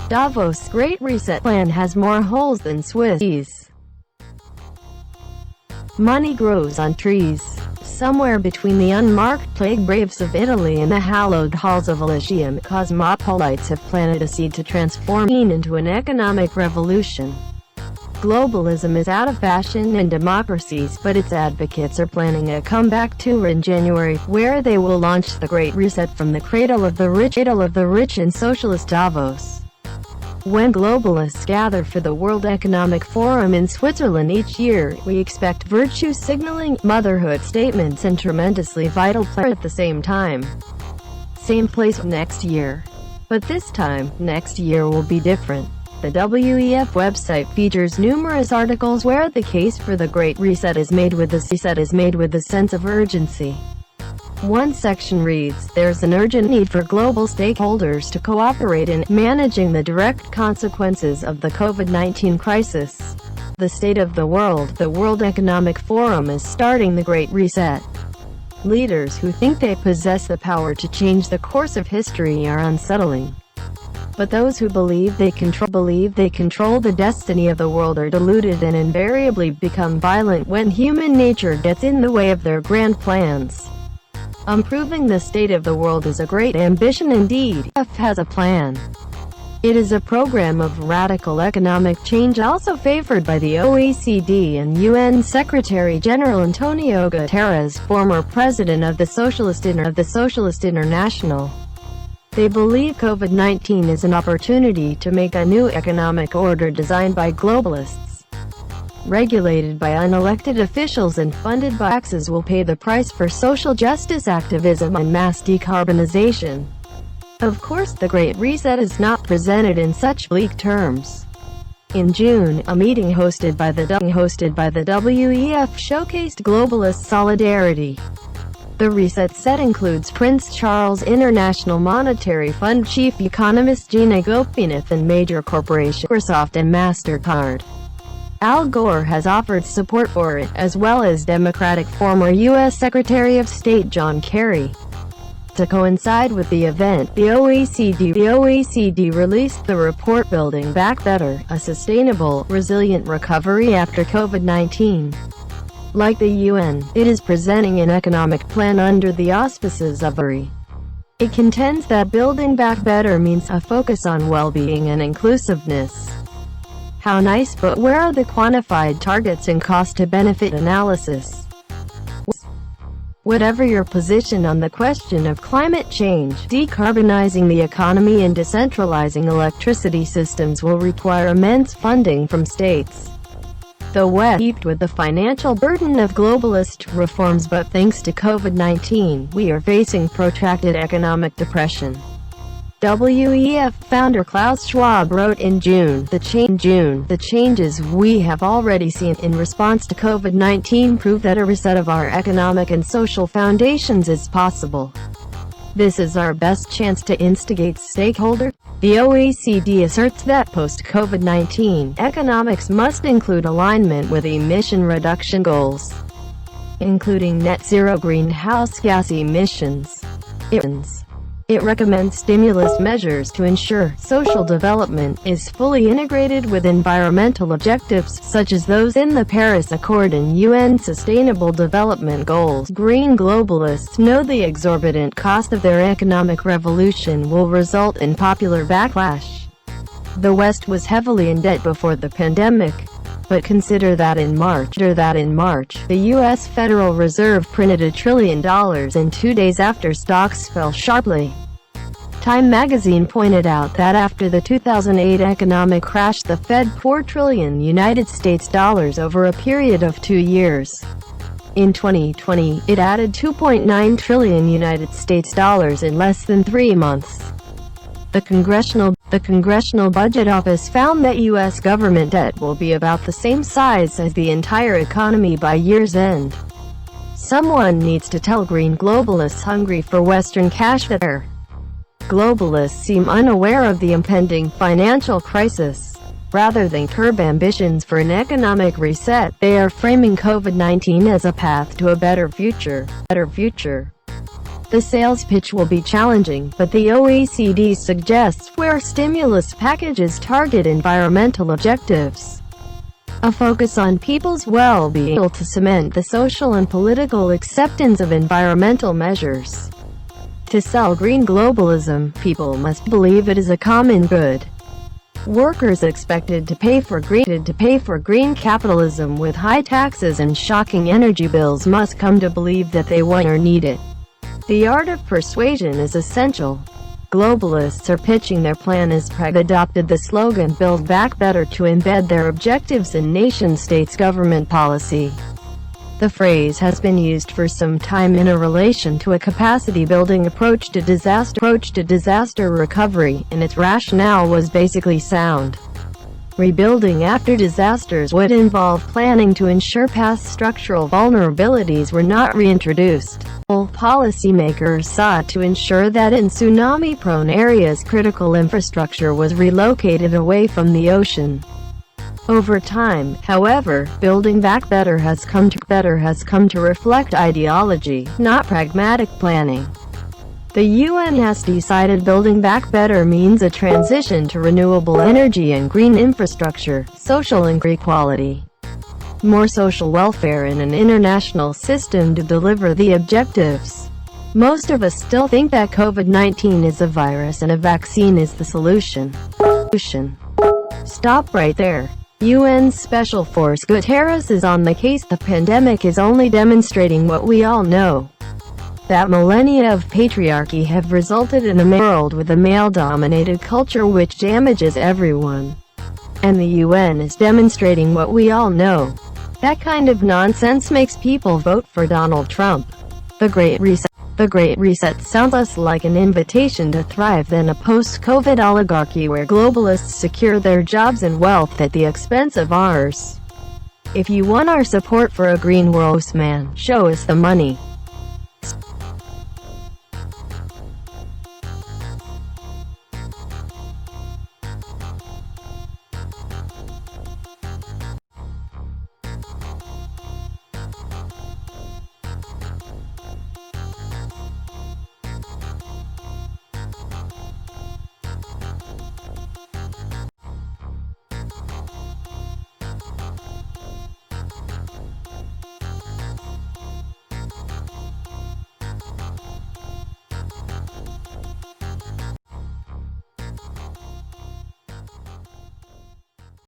Davos Great Reset plan has more holes than Swiss cheese. Money grows on trees. Somewhere between the unmarked plague braves of Italy and the hallowed halls of Elysium, cosmopolites have planted a seed to transform into an economic revolution. Globalism is out of fashion in democracies, but its advocates are planning a comeback tour in January, where they will launch the Great Reset from the cradle of the rich in socialist Davos. When globalists gather for the World Economic Forum in Switzerland each year, we expect virtue signaling, motherhood statements and tremendously vital play at the same time. Same place next year. But this time, next year will be different. The WEF website features numerous articles where the case for the Great Reset is made with a sense of urgency. One section reads, "There's an urgent need for global stakeholders to cooperate in managing the direct consequences of the COVID-19 crisis. The state of the World Economic Forum is starting the Great Reset. Leaders who think they possess the power to change the course of history are unsettling. But those who believe they control the destiny of the world are deluded and invariably become violent when human nature gets in the way of their grand plans. Improving the state of the world is a great ambition indeed. F has a plan. It is a program of radical economic change also favored by the OECD and UN Secretary-General Antonio Guterres, former president of the Socialist International. They believe COVID-19 is an opportunity to make a new economic order designed by globalists, regulated by unelected officials and funded by taxes will pay the price for social justice activism and mass decarbonization. Of course, the Great Reset is not presented in such bleak terms. In June, a meeting hosted by the WEF showcased globalist solidarity. The reset set includes Prince Charles International Monetary Fund chief economist Gina Gopinath and major corporations Microsoft and MasterCard. Al Gore has offered support for it, as well as Democratic former U.S. Secretary of State John Kerry. To coincide with the event, the OECD released the report Building Back Better, a sustainable, resilient recovery after COVID-19. Like the UN, it is presenting an economic plan under the auspices of URI. It contends that building back better means a focus on well-being and inclusiveness. How nice, but where are the quantified targets and cost-to-benefit analysis? Whatever your position on the question of climate change, decarbonizing the economy and decentralizing electricity systems will require immense funding from states. The West heaped with the financial burden of globalist reforms, but thanks to COVID-19, we are facing protracted economic depression. WEF founder Klaus Schwab wrote in June, the changes we have already seen in response to COVID-19 prove that a reset of our economic and social foundations is possible. This is our best chance to instigate stakeholders. The OECD asserts that post-COVID-19 economics must include alignment with emission reduction goals, including net zero greenhouse gas emissions. It recommends stimulus measures to ensure social development is fully integrated with environmental objectives, such as those in the Paris Accord and UN Sustainable Development Goals. Green globalists know the exorbitant cost of their economic revolution will result in popular backlash. The West was heavily in debt before the pandemic. But consider that in March, the U.S. Federal Reserve printed $1 trillion in 2 days after stocks fell sharply. Time magazine pointed out that after the 2008 economic crash, the Fed poured $4 trillion over a period of 2 years. In 2020, it added $2.9 trillion in less than 3 months. The Congressional Budget Office found that U.S. government debt will be about the same size as the entire economy by year's end. Someone needs to tell green globalists hungry for Western cash that globalists seem unaware of the impending financial crisis. Rather than curb ambitions for an economic reset, they are framing COVID-19 as a path to a better future. The sales pitch will be challenging, but the OECD suggests where stimulus packages target environmental objectives. A focus on people's well-being to cement the social and political acceptance of environmental measures. To sell green globalism, people must believe it is a common good. Workers expected to pay for green capitalism with high taxes and shocking energy bills must come to believe that they want or need it. The art of persuasion is essential. Globalists are pitching their plan as adopted the slogan "Build Back Better" to embed their objectives in nation-states' government policy. The phrase has been used for some time in a relation to a capacity-building approach to disaster recovery, and its rationale was basically sound. Rebuilding after disasters would involve planning to ensure past structural vulnerabilities were not reintroduced. Policymakers sought to ensure that in tsunami-prone areas critical infrastructure was relocated away from the ocean. Over time, however, building back better has come to reflect ideology, not pragmatic planning. The UN has decided building back better means a transition to renewable energy and green infrastructure, social inequality, more social welfare and an international system to deliver the objectives. Most of us still think that COVID-19 is a virus and a vaccine is the solution. Stop right there. UN Special Force Guterres is on the case. The pandemic is only demonstrating what we all know. That millennia of patriarchy have resulted in a world with a male-dominated culture which damages everyone. And the UN is demonstrating what we all know. That kind of nonsense makes people vote for Donald Trump. The Great Reset sounds less like an invitation to thrive than a post-COVID oligarchy where globalists secure their jobs and wealth at the expense of ours. If you want our support for a green world, man, show us the money.